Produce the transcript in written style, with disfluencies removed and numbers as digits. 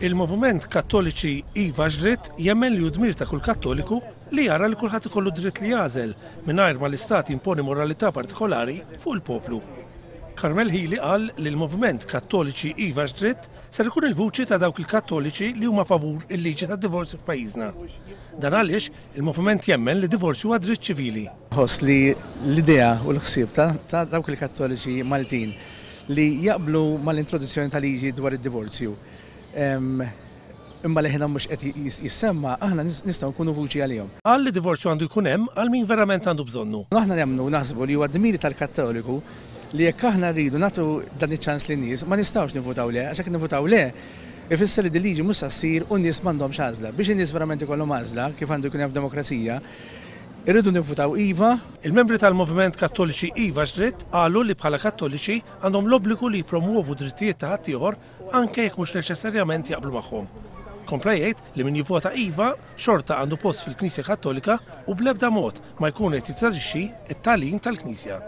Il-Moviment Kattoliċi Iva Ġritt jemmen li hu dmir ta' kull Kattoliku li jara li kulħadd ikollu dritt li jażel mingħajr ma l-Istat imponi moralità partikolari fuq il-poplu. Karmel Hili qal li l-Moviment Kattoliċi Iva Ġritt ser ikun il-vuċi ta' dawk il-Kattoliċi li huma favur il-liġi tad-divorzju f'pajjiżna. Dan għaliex il-Moviment jemmen li divorzju huwa dritt ċivili. Ħoss li l-idea u l-ħsieb ta' dawk il-Kattoliċi Maltin li jaqblu mal-introduzzjoni tal-liġi dwar id-divorzju. Imma li ħina mhux qed jissemma, aħna nistgħu nkunu vuċi għalihom. Qal li divorzju għandu jkun hemm għal min verament għandu bżonnu. Aħna nemmnu naħsbu li huwa dmiri tal-Kattoliku li jekk aħna rridu nagħtu dan iċ-ċans lin-nies ma nistgħux nivvutaw le, għax hekk nivvutaw le ifisser li din-liġi mhux se ssir u n-nies m'għandhomx għażla. Biex in-nies verament ikollhom għażla kif għandu jkun hemm f'demokrazija, irridu nivvutaw iva. Il-membri tal-Moviment Kattoliċi Iva Ġritt qalu li bħala Kattoliċi għandhom l-obbligu li jippromuovu drittijiet ta' ħaddieħor anke jekk mhux neċessarjament jaqblu magħhom. Kompla jgħid li min jivvota iva xorta għandu post fil-Knisja Kattolika u bl-ebda mod ma jkun qed jittraġixxi t-tagħlim tal-Knisja.